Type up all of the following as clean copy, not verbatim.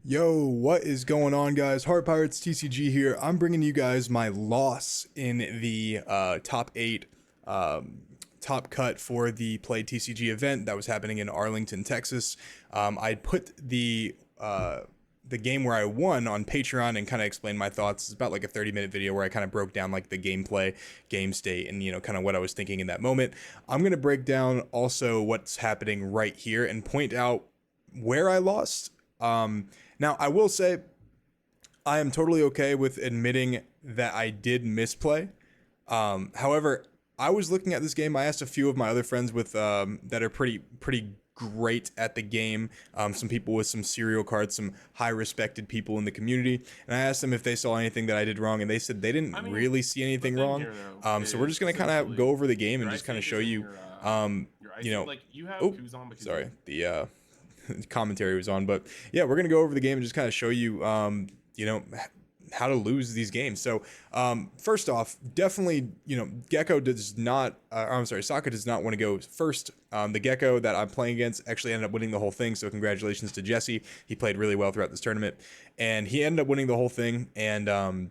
Yo, what is going on, guys? Heart Pirates TCG here. I'm bringing you guys my loss in the top 8 top cut for the Play TCG event that was happening in Arlington, Texas. I put the game where I won on Patreon and kind of explained my thoughts. It's about like a 30-minute video where I kind of broke down like the gameplay, game state, and kind of what I was thinking in that moment. I'm going to break down also what's happening right here and point out where I lost. Now, I will say I am totally okay with admitting that I did misplay. However, I was looking at this game. I asked a few of my other friends with that are pretty great at the game. Some people with some serial cards, some high respected people in the community, and I asked them if they saw anything that I did wrong, and they said they didn't really see anything wrong. So we're just gonna kind of go over the game and just kind of show you, you know. Oh, sorry, the commentary was on, but yeah, we're gonna go over the game and just kind of show you how to lose these games. So first off, definitely, Gecko does not, I'm sorry, Sokka does not want to go first. The Gecko that I'm playing against actually ended up winning the whole thing, so congratulations to Jesse. He played really well throughout this tournament, and he ended up winning the whole thing, and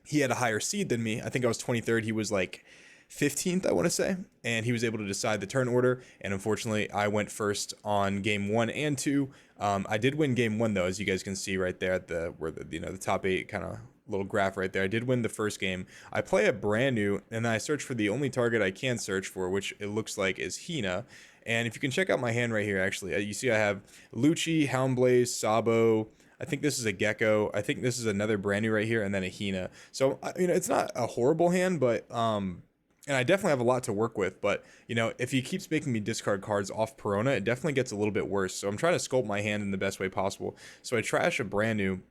he had a higher seed than me. I think I was 23rd. He was like 15th, I want to say, and he was able to decide the turn order, and unfortunately I went first on game 1 and 2. I did win game 1 though, as you guys can see right there at the top 8 kind of little graph right there. I did win the first game. I play a brand new, and then I search for the only target I can search for, which it looks like is Hina. And if you can check out my hand right here, actually, you see I have Lucci, Houndblaze, Sabo. I think this is a Gecko. I think this is another brand new right here, and then a Hina. So it's not a horrible hand, but and I definitely have a lot to work with, but, if he keeps making me discard cards off Perona, it definitely gets a little bit worse. So I'm trying to sculpt my hand in the best way possible. So I trash a brand new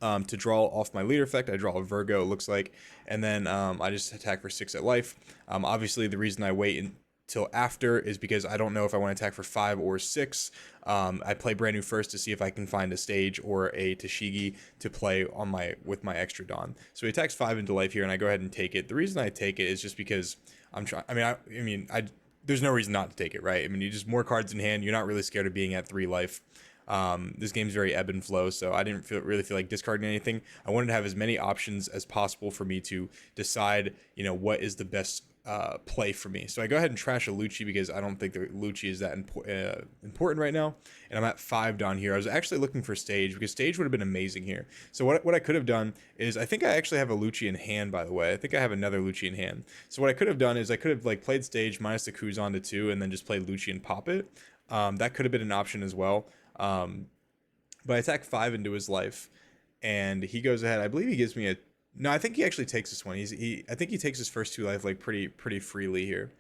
to draw off my leader effect. I draw a Virgo, it looks like, and then I just attack for 6 at life. Obviously, the reason I wait until after is because I don't know if I want to attack for 5 or 6. I play brand new first to see if I can find a stage or a Tashigi to play on with my extra Dawn. So he attacks 5 into life here, and I go ahead and take it. The reason I take it is just because I'm trying. There's no reason not to take it, right? You just more cards in hand. You're not really scared of being at 3 life. This game's very ebb and flow, so I didn't really feel like discarding anything. I wanted to have as many options as possible for me to decide, what is the best play for me. So I go ahead and trash a Lucci because I don't think the Lucci is that important right now. And I'm at 5 down here. I was actually looking for stage because stage would have been amazing here. So what I could have done is, I think I actually have a Lucci in hand, by the way. I think I have another Lucci in hand. So what I could have done is I could have played stage minus the Kuzan to 2 and then just played Lucci and pop it. That could have been an option as well. But I attack 5 into his life, and he goes ahead. I believe he gives me a. No, I think he actually takes this one. I think he takes his first 2 life pretty freely here,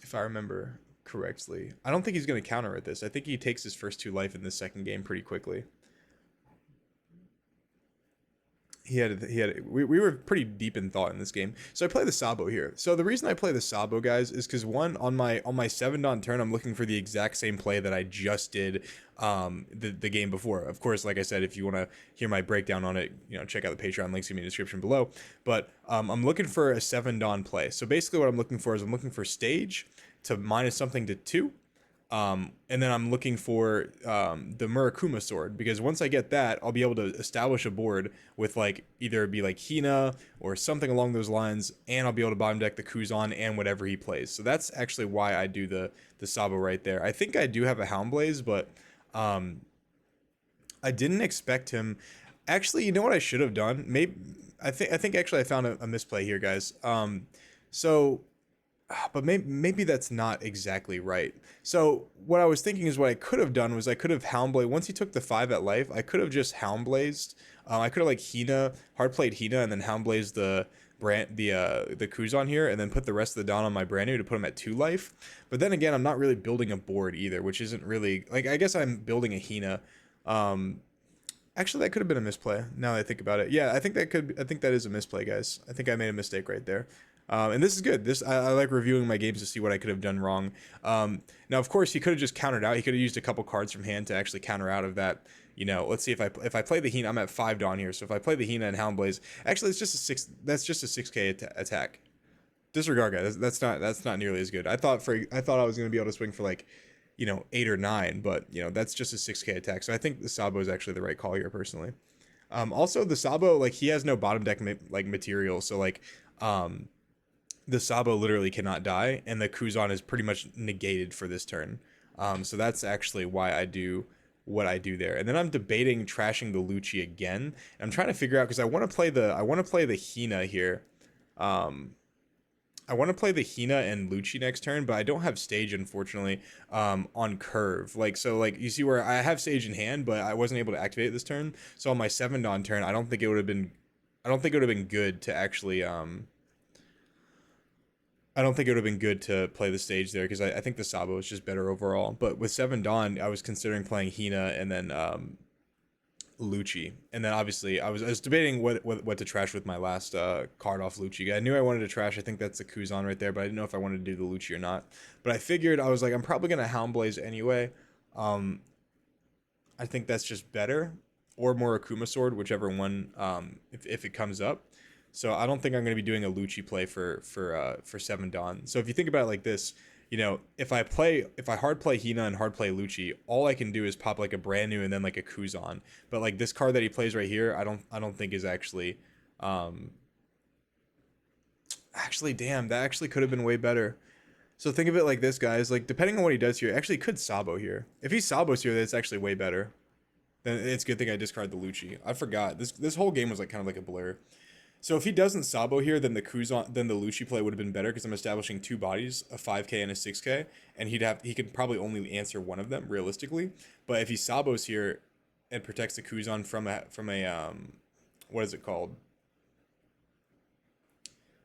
if I remember correctly. I don't think he's going to counter at this. I think he takes his first 2 life in the second game pretty quickly. We were pretty deep in thought in this game. So I play the Sabo here. So the reason I play the Sabo, guys, is because on my 7 Dawn turn, I'm looking for the exact same play that I just did the game before. Of course, like I said, if you want to hear my breakdown on it, check out the Patreon links in the description below. But I'm looking for a 7 Dawn play. So basically what I'm looking for is I'm looking for stage to minus something to 2. And then I'm looking for the Murakuma sword, because once I get that, I'll be able to establish a board with either be Hina or something along those lines, and I'll be able to bottom deck the Kuzan and whatever he plays. So that's actually why I do the Sabo right there. I think I do have a Houndblaze, but I didn't expect him. Actually, you know what I should have done? I think actually I found a misplay here, guys. But maybe that's not exactly right. So what I was thinking is what I could have done was I could have Houndblazed. Once he took the 5 at life, I could have just Houndblazed. I could have Hina, hard played Hina, and then Houndblazed the Kuzan here, and then put the rest of the Dawn on my brand new to put him at 2 life. But then again, I'm not really building a board either, which isn't really I guess I'm building a Hina. Actually, that could have been a misplay. Now that I think about it, yeah, I think that is a misplay, guys. I think I made a mistake right there. And this is good. I like reviewing my games to see what I could have done wrong. Now, of course, he could have just countered out. He could have used a couple cards from hand to actually counter out of that. Let's see if I play the Hina. I'm at 5 Dawn here. So if I play the Hina and Houndblaze, actually, it's just a 6. That's just a 6K attack. Disregard, guys. That's not nearly as good. I thought I was gonna be able to swing for you know, 8 or 9, but you know, that's just a 6k attack. So I think the Sabo is actually the right call here personally. Also the Sabo, like he has no bottom deck like material, so like the Sabo literally cannot die, and the Kuzan is pretty much negated for this turn. So that's actually why I do what I do there. And then I'm debating trashing the Lucci again. I'm trying to figure out, because I want to play the Hina here. I want to play the Hina and Lucci next turn, but I don't have stage, unfortunately, on curve. Like, so like you see where I have stage in hand, but I wasn't able to activate it this turn. So on my 7 Dawn turn, I don't think it would have been good to actually I don't think it would have been good to play the stage there, because I think the Sabo is just better overall. But with 7 Dawn, I was considering playing Hina and then Lucci. And then obviously I was debating what to trash with my last card off Lucci. I knew I wanted to trash, I think that's the Kuzan right there, but I didn't know if I wanted to do the Lucci or not. But I figured, I was like, I'm probably going to Houndblaze anyway. I think that's just better. Or more Akuma Sword, whichever one, if it comes up. So I don't think I'm going to be doing a Lucci play for 7 Dawn. So if you think about it like this, you know, if I hard play Hina and hard play Lucci, all I can do is pop like a brand new and then like a Kuzan. But like this card that he plays right here, I don't think is actually actually, damn, that actually could have been way better. So think of it like this, guys. Like, depending on what he does here, actually could Sabo here. If he Sabos here, that's actually way better. Then it's a good thing I discard the Lucci. I forgot. This whole game was like kind of like a blur. So if he doesn't Sabo here, then the Lucci play would have been better, because I'm establishing 2 bodies, a 5k and a 6k, and he could probably only answer one of them realistically. But if he Sabos here and protects the Kuzan from a what is it called?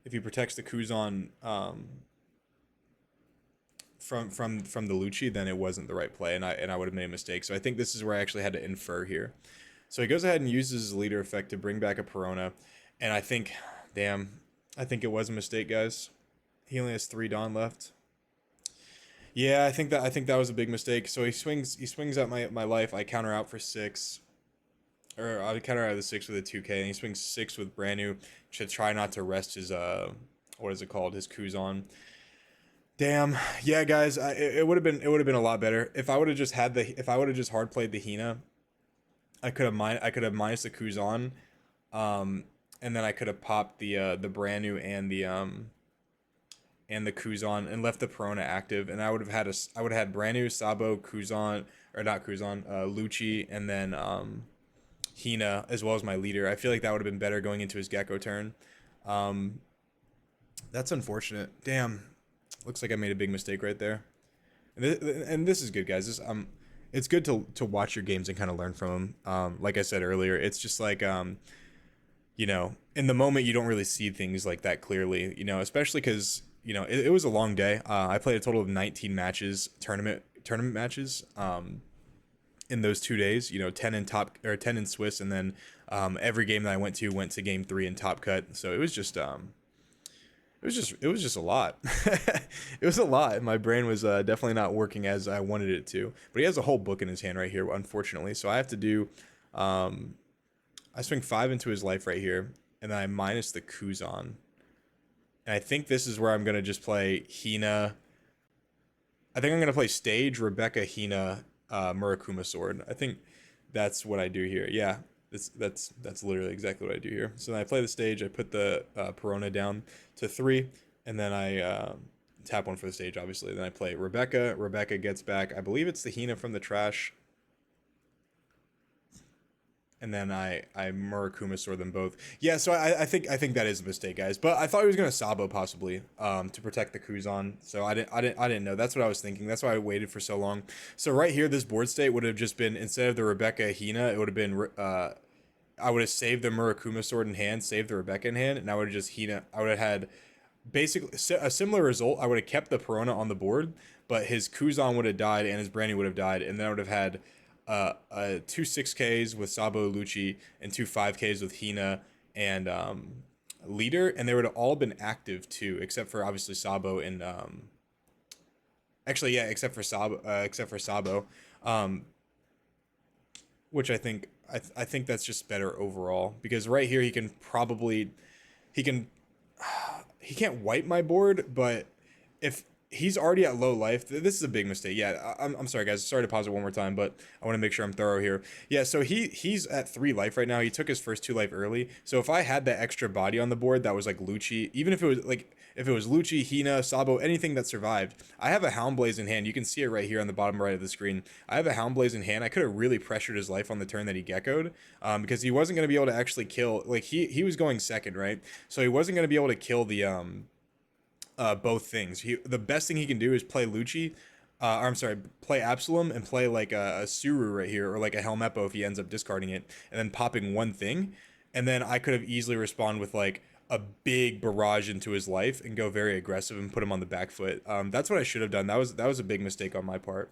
If he protects the Kuzan from the Lucci, then it wasn't the right play, and I would have made a mistake. So I think this is where I actually had to infer here. So he goes ahead and uses his leader effect to bring back a Perona. And I think, damn, I think it was a mistake, guys. He only has 3 Dawn left. Yeah, I think that was a big mistake. So he swings out my life. I counter out for 6. Or I counter out of the 6 with a 2k, and he swings 6 with brand new to try not to rest his what is it called? His Kuzan. Damn. Yeah, guys, it would have been a lot better. If I would have just hard played the Hina, I could have minus the Kuzan. And then I could have popped the brand new and the Kuzan and left the Perona active, and I would have had brand new Sabo, Kuzan, or not Kuzan, Lucci, and then Hina, as well as my leader. I feel like that would have been better going into his Gecko turn. That's unfortunate. Damn. Looks like I made a big mistake right there. And this is good, guys. It's good to watch your games and kind of learn from them. Like I said earlier, it's just like you know, in the moment you don't really see things like that clearly, you know, especially because, you know, it was a long day. I played a total of 19 matches, tournament matches, in those 2 days, you know, 10 in Swiss, and then every game that I went to game 3 in Top Cut. So it was just a lot. It was a lot. My brain was definitely not working as I wanted it to. But he has a whole book in his hand right here, unfortunately. So I have to do I swing 5 into his life right here, and then I minus the Kuzan. And I think this is where I'm going to just play Hina. I think I'm going to play stage, Rebecca, Hina, Murakuma Sword. I think that's what I do here. Yeah, that's literally exactly what I do here. So then I play the stage, I put the Perona down to 3, and then I tap 1 for the stage, obviously. Then I play Rebecca. Rebecca gets back, I believe it's the Hina from the trash. And then I Murakuma Sword them both. Yeah, so I think that is a mistake, guys. But I thought he was gonna Sabo possibly to protect the Kuzan. So I didn't know. That's what I was thinking. That's why I waited for so long. So right here, this board state would have just been, instead of the Rebecca Hina, it would have been I would have saved the Murakuma Sword in hand, saved the Rebecca in hand, and I would have just Hina. I would have had basically a similar result. I would have kept the Perona on the board, but his Kuzan would have died and his Brandy would have died, and then I would have had 2 6Ks with Sabo Lucci and 2 5Ks with Hina and leader, and they would have all been active too, except for obviously Sabo and actually, yeah, except for Sabo, which I think that's just better overall, because right here he can't wipe my board, but he's already at low life. This is a big mistake. Yeah, I'm sorry, guys. Sorry to pause it one more time, but I want to make sure I'm thorough here. Yeah, so he's at 3 life right now. He took his first 2 life early. So if I had that extra body on the board that was like Lucci, even if it was like if it was Lucci, Hina, Sabo, anything that survived, I have a Houndblaze in hand. You can see it right here on the bottom right of the screen. I have a Houndblaze in hand. I could have really pressured his life on the turn that he geckoed, because he wasn't going to be able to actually kill. Like he was going second, right? So he wasn't going to be able to kill the both things. The best thing he can do is play Lucci, or I'm sorry, play Absalom and play like a Suru right here, or like a Helmeppo if he ends up discarding it, and then popping one thing, and then I could have easily respond with like a big barrage into his life and go very aggressive and put him on the back foot. That's what I should have done. That was a big mistake on my part.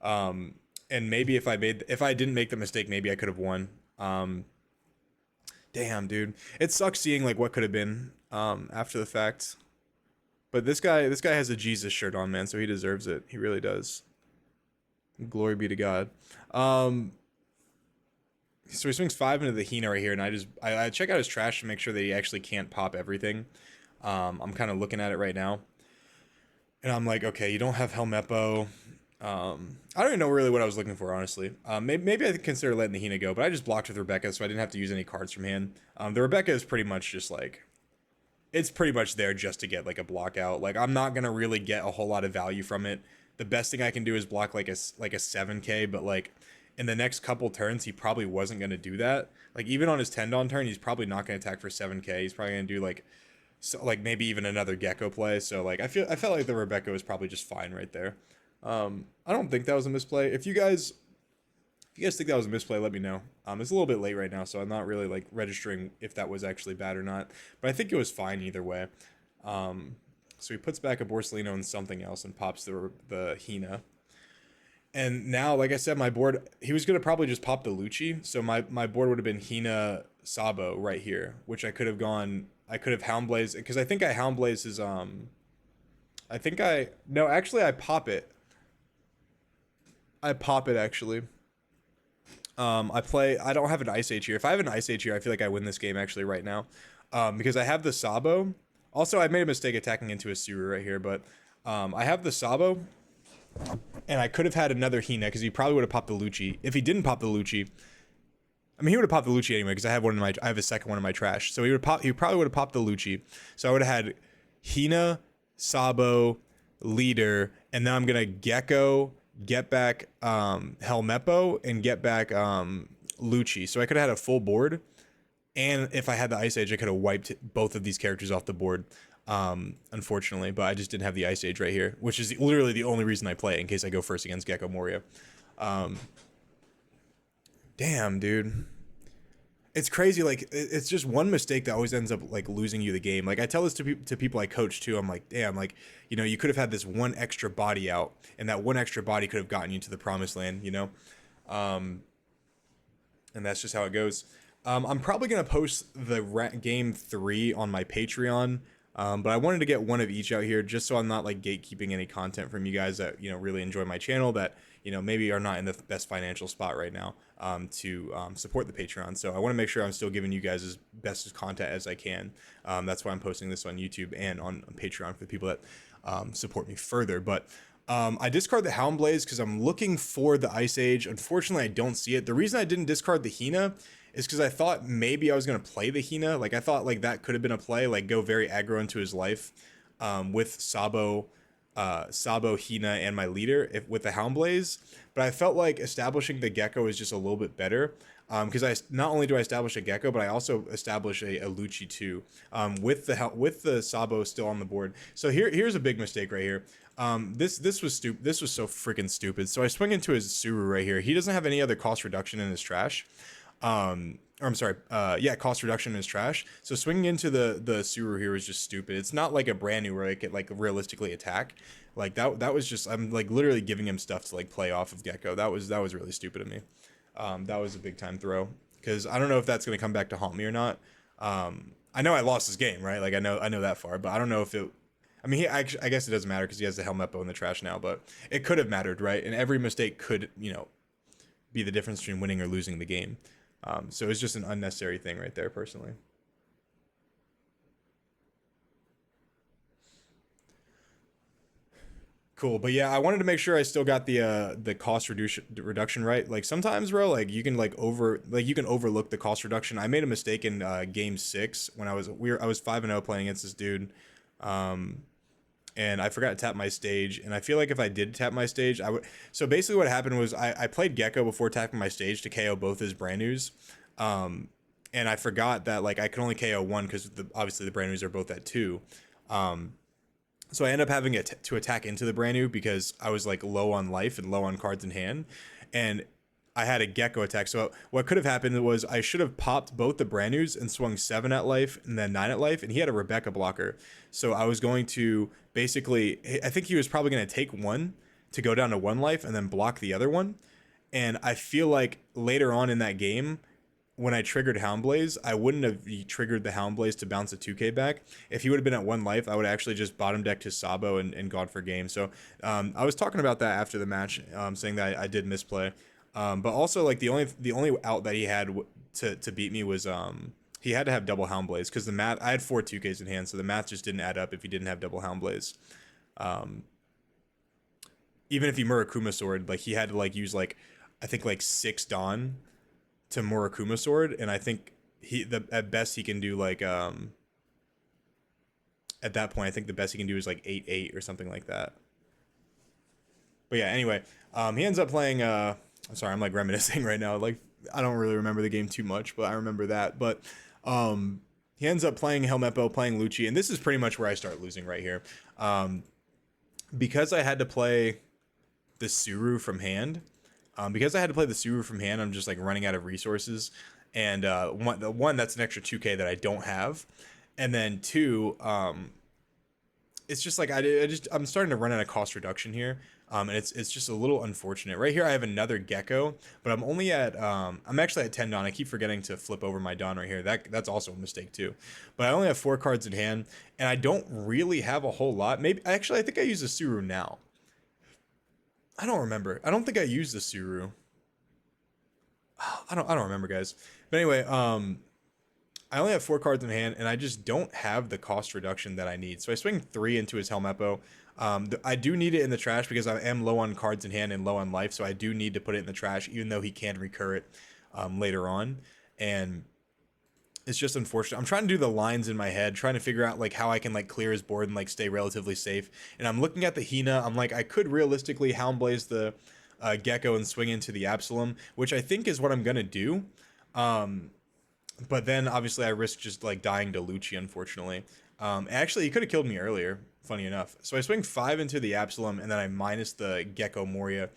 And maybe if I didn't make the mistake, maybe I could have won. Damn, dude, it sucks seeing like what could have been after the fact. But this guy has a Jesus shirt on, man, so he deserves it. He really does. Glory be to God. So he swings 5 into the Hina right here, and I check out his trash to make sure that he actually can't pop everything. I'm kind of looking at it right now, and I'm like, okay, you don't have Helmeppo. I don't even know really what I was looking for, honestly. Maybe I consider letting the Hina go, but I just blocked with Rebecca, so I didn't have to use any cards from hand. The Rebecca is pretty much just like, it's pretty much there just to get like a block out. Like I'm not gonna really get a whole lot of value from it. The best thing I can do is block like a 7K, but like in the next couple turns he probably wasn't gonna do that. Like even on his Tendon turn, he's probably not gonna attack for 7K. He's probably gonna do like maybe even another Gecko play. So like I felt like the Rebecca was probably just fine right there. I don't think that was a misplay. If you guys think that was a misplay, let me know. It's a little bit late right now, so I'm not really like registering if that was actually bad or not. But I think it was fine either way. So he puts back a Borsellino and something else and pops the Hina. And now, like I said, my board, he was going to probably just pop the Lucci. So my board would have been Hina Sabo right here, which I could have Houndblaze, because I think I Houndblaze his, no, actually I pop it. Actually. I don't have an Ice Age here. If I have an Ice Age here, I feel like I win this game actually right now. Because I have the Sabo. Also, I made a mistake attacking into a Suru right here, but I have the Sabo, and I could have had another Hina because he probably would have popped the Lucci. If he didn't pop the Lucci, I mean, he would have popped the Lucci anyway because I have a second one in my trash. So he probably would have popped the Lucci. So I would have had Hina, Sabo, Leader, and then I'm gonna Gecko, get back Helmeppo, and get back Lucci. So I could have had a full board, and if I had the Ice Age, I could have wiped both of these characters off the board, unfortunately. But I just didn't have the Ice Age right here, which is literally the only reason I play it, in case I go first against Gecko Moria. Damn, dude. It's crazy. Like it's just one mistake that always ends up like losing you the game. Like I tell this to people I coach too. I'm like, damn, like, you know, you could have had this one extra body out, and that one extra body could have gotten you to the promised land, you know. And that's just how it goes. I'm probably gonna post the game 3 on my Patreon. But I wanted to get one of each out here just so I'm not like gatekeeping any content from you guys that, you know, really enjoy my channel, that, you know, maybe are not in the best financial spot right now to support the Patreon. So I want to make sure I'm still giving you guys as best as content as I can. That's why I'm posting this on YouTube and on Patreon for the people that support me further. But I discard the Houndblaze because I'm looking for the Ice Age. Unfortunately, I don't see it. The reason I didn't discard the Hina is because I thought maybe I was going to play the Hina. Like I thought like that could have been a play, like go very aggro into his life with Sabo, Hina, and my leader with the Houndblaze. But I felt like establishing the Gecko is just a little bit better. Because I not only do I establish a Gecko, but I also establish a Lucci too, with the Sabo still on the board. So here's a big mistake right here. This was stupid. This was so freaking stupid. So I swing into his Suru right here. He doesn't have any other cost reduction in his trash. Or I'm sorry, cost reduction in his trash. So swinging into the Suru here was just stupid. It's not like a brand new where I could like realistically attack. Like that was just, I'm like literally giving him stuff to like play off of Gecko. That was really stupid of me. That was a big time throw, because I don't know if that's going to come back to haunt me or not. I know I lost this game, right? Like I know that far, but I don't know if it, I mean, I guess it doesn't matter because he has the Helmeppo in the trash now, but it could have mattered, right? And every mistake could, you know, be the difference between winning or losing the game. So it's just an unnecessary thing right there, personally. Cool, but yeah, I wanted to make sure I still got the cost reduction right. Like sometimes, bro, like you can you can overlook the cost reduction. I made a mistake in game 6 when I was 5-0 playing against this dude, um, and I forgot to tap my stage. And I feel like if I did tap my stage, I would. So basically, what happened was I played Gecko before tapping my stage to KO both his brand news, um, and I forgot that like I could only KO one because obviously the brand news are both at 2. Um, so I end up having to attack into the brand new because I was like low on life and low on cards in hand, and I had a Gecko attack. So what could have happened was I should have popped both the brand news and swung 7 at life and then 9 at life, and he had a Rebecca blocker. So I was going to basically, I think he was probably going to take one to go down to 1 life and then block the other one. And I feel like later on in that game, when I triggered Houndblaze, I wouldn't have triggered the Houndblaze to bounce a 2k back. If he would have been at 1 life, I would actually just bottom decked his Sabo and gone for game. So I was talking about that after the match, saying that I did misplay. But also like the only out that he had to beat me was he had to have double Houndblaze because the math, I had 4 2ks in hand, so the math just didn't add up if he didn't have double Houndblaze. Um, Even if he Murakuma sword, like he had to like use like I think like 6 Dawn to Murakuma sword, and I think at best he can do like at that point I think the best he can do is like 8-8 or something like that. But yeah, anyway, he ends up playing I'm sorry, I'm like reminiscing right now. Like I don't really remember the game too much, but I remember that. But he ends up playing Helmeppo, playing Lucci, and this is pretty much where I start losing right here. Because I had to play the Suru from hand. Because I had to play the Suru from hand, I'm just like running out of resources. And one that's an extra 2k that I don't have. And then 2, it's just like I'm starting to run out of cost reduction here. And it's just a little unfortunate. Right here I have another Gecko, but I'm only at I'm actually at 10 Dawn. I keep forgetting to flip over my Dawn right here. That's also a mistake too. But I only have 4 cards in hand, and I don't really have a whole lot. Maybe actually I think I use the Suru now. I don't remember. I don't think I used the Suru. I don't remember, guys. But anyway, I only have 4 cards in hand, and I just don't have the cost reduction that I need. So I swing 3 into his Helmeppo. I do need it in the trash because I am low on cards in hand and low on life, so I do need to put it in the trash, even though he can recur it later on. And it's just unfortunate. I'm trying to do the lines in my head, trying to figure out like how I can like clear his board and like stay relatively safe. And I'm looking at the Hina. I'm like, I could realistically Houndblaze the Gecko and swing into the Absalom, which I think is what I'm gonna do. But then obviously I risk just like dying to Lucci, unfortunately. Actually, he could have killed me earlier, funny enough. So I swing 5 into the Absalom, and then I minus the Gecko Moria.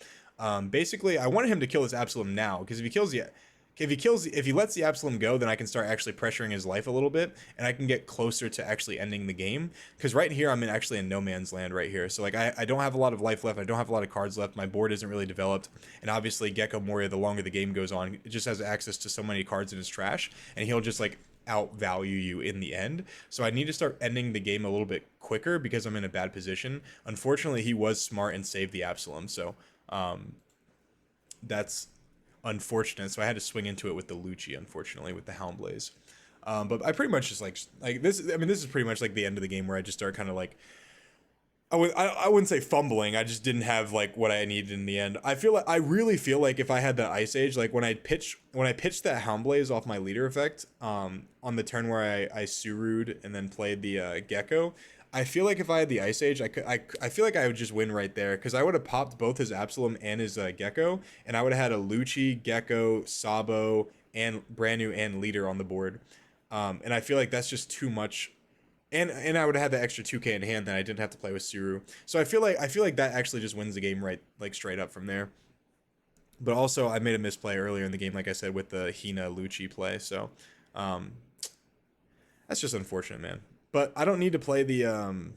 Basically, I wanted him to kill this Absalom now, because if he lets the Absalom go, then I can start actually pressuring his life a little bit, and I can get closer to actually ending the game. Because right here, I'm actually in no man's land right here. So like I don't have a lot of life left. I don't have a lot of cards left. My board isn't really developed. And obviously, Gecko Moria, the longer the game goes on, it just has access to so many cards in his trash, and he'll just like outvalue you in the end. So I need to start ending the game a little bit quicker because I'm in a bad position. Unfortunately, he was smart and saved the Absalom. So that's unfortunate. So I had to swing into it with the Lucci, unfortunately, with the Houndblaze. But I pretty much just like this. I mean, this is pretty much like the end of the game where I just start kind of like I wouldn't say fumbling. I just didn't have like what I needed in the end. I really feel like if I had that Ice Age, like when I pitched that Houndblaze off my leader effect, on the turn where I Suru'd and then played the Gecko, I feel like if I had the Ice Age, I feel like I would just win right there because I would have popped both his Absalom and his Gecko, and I would have had a Lucci, Gecko, Sabo, and brand new and leader on the board. And I feel like that's just too much. And I would have had the extra 2k in hand, then I didn't have to play with Suru. So I feel like that actually just wins the game right like straight up from there. But also I made a misplay earlier in the game, like I said, with the Hina Lucci play. So that's just unfortunate, man. But I don't need to play the I'm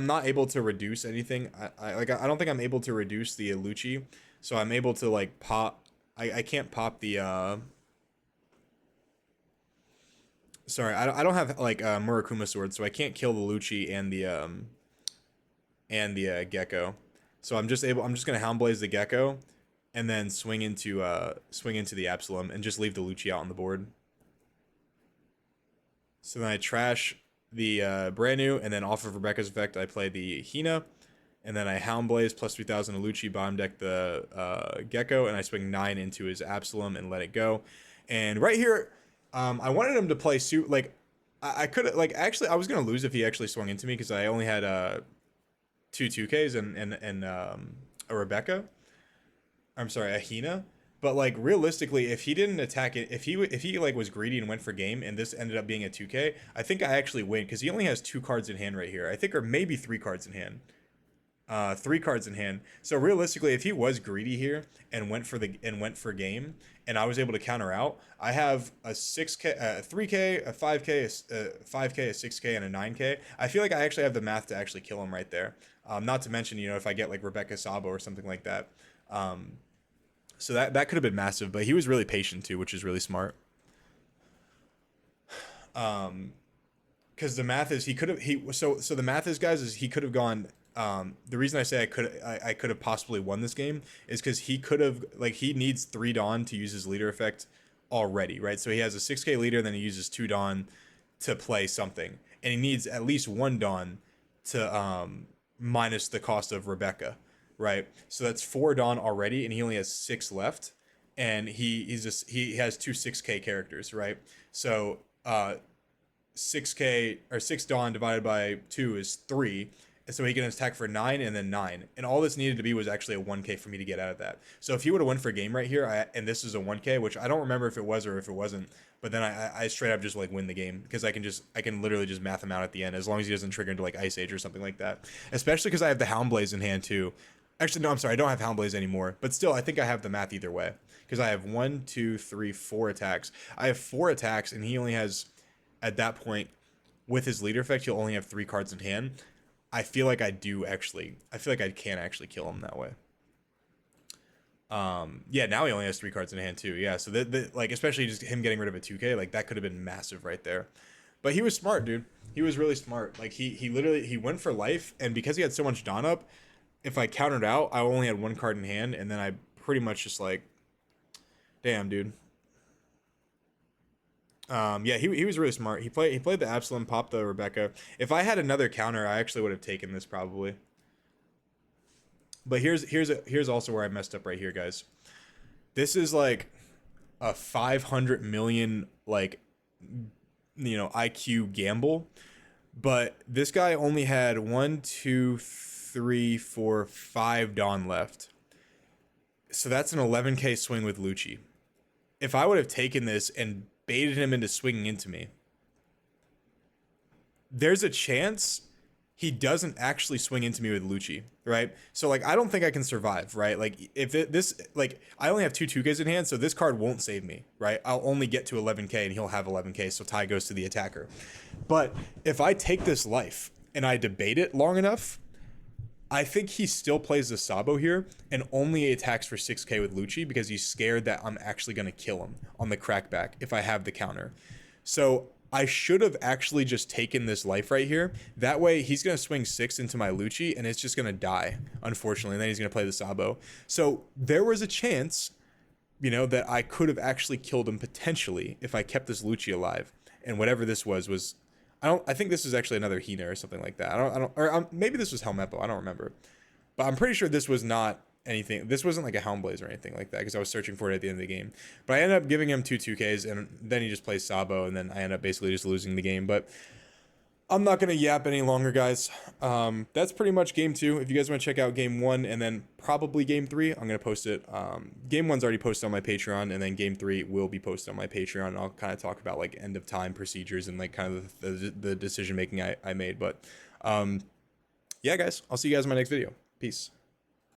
not able to reduce anything. I don't think I'm able to reduce the Lucci. So I'm able to like pop I can't pop the sorry, I don't have like Murakuma sword, so I can't kill the Lucci and the Gecko. So I'm just gonna Houndblaze the Gecko, and then swing into the Absalom and just leave the Lucci out on the board. So then I trash the brand new, and then off of Rebecca's effect, I play the Hina, and then I Hound Blaze plus 3000 Alucci, bottom deck the Gecko, and I swing 9 into his Absalom and let it go. And right here, I wanted him to play suit like I could like actually I was gonna lose if he actually swung into me because I only had two 2Ks and a Rebecca. I'm sorry, a Hina. But like realistically, if he didn't attack it, if he like was greedy and went for game, and this ended up being a 2K, I think I actually win because he only has 2 cards in hand right here. I think, or maybe 3 cards in hand. 3 cards in hand. So realistically, if he was greedy here and went for game, and I was able to counter out, I have a 6K, a 3K, a 5K, a 5K, a 6K, and a 9K. I feel like I actually have the math to actually kill him right there. Not to mention, if I get like Rebecca Sabo or something like that. So that could have been massive, but he was really patient too, which is really smart. Because the math is so the math is, guys, is he could have gone. The reason I say I could have possibly won this game is because he could have, like, he needs 3 Dawn to use his leader effect already, right? So he has a 6K leader, and then he uses 2 Dawn to play something, and he needs at least 1 Dawn to minus the cost of Rebecca, right? So that's 4 Dawn already, and he only has 6 left, and he has 2 6K characters, right? So 6K or 6 Dawn divided by 2 is 3. And so he can attack for 9 and then 9. And all this needed to be was actually a 1K for me to get out of that. So if he would have won for game right here, and this is a 1K, which I don't remember if it was or if it wasn't, but then I straight up just like win the game because I can literally just math him out at the end as long as he doesn't trigger into like Ice Age or something like that. Especially because I have the Hound Blaze in hand too. Actually, no, I'm sorry, I don't have Hound Blaze anymore. But still, I think I have the math either way because I have 1, 2, 3, 4 attacks. I have 4 attacks, and he only has, at that point, with his leader effect, he'll only have 3 cards in hand. I feel like I can actually kill him that way. Yeah, now he only has 3 cards in hand too. Yeah, so like, especially just him getting rid of a 2K, like that could have been massive right there. But he was smart, dude. He was really smart. Like he literally he went for life, and because he had so much Dawn up, if I countered out, I only had 1 card in hand, and then I pretty much just like, damn, dude. Yeah, he was really smart. He played the Absalom, popped the Rebecca. If I had another counter, I actually would have taken this probably. But here's also where I messed up right here, guys. This is like a 500 million like IQ gamble, but this guy only had 1, 2, 3, 4, 5 Dawn left. So that's an 11K swing with Lucci. If I would have taken this and baited him into swinging into me, there's a chance he doesn't actually swing into me with Lucci, right? So like I don't think I can survive, right? Like if this like I only have 2 2Ks in hand, so this card won't save me, right? I'll only get to 11K and he'll have 11K, so tie goes to the attacker. But if I take this life and I debate it long enough, I think he still plays the Sabo here and only attacks for 6K with Lucci because he's scared that I'm actually going to kill him on the crackback if I have the counter. So I should have actually just taken this life right here. That way he's going to swing 6 into my Lucci and it's just going to die, unfortunately. And then he's going to play the Sabo. So there was a chance, that I could have actually killed him potentially if I kept this Lucci alive. And whatever this was I think this was actually another Hina or something like that. Maybe this was Helmeppo. I don't remember, but I'm pretty sure this was not anything. This wasn't like a Helm Blaze or anything like that because I was searching for it at the end of the game. But I ended up giving him 2 2Ks, and then he just plays Sabo, and then I end up basically just losing the game. But I'm not going to yap any longer, guys. That's pretty much game 2. If you guys want to check out game 1 and then probably game 3, I'm going to post it. Game 1's already posted on my Patreon, and then game 3 will be posted on my Patreon. I'll kind of talk about like end of time procedures and like kind of the decision making I made. But yeah, guys, I'll see you guys in my next video. Peace.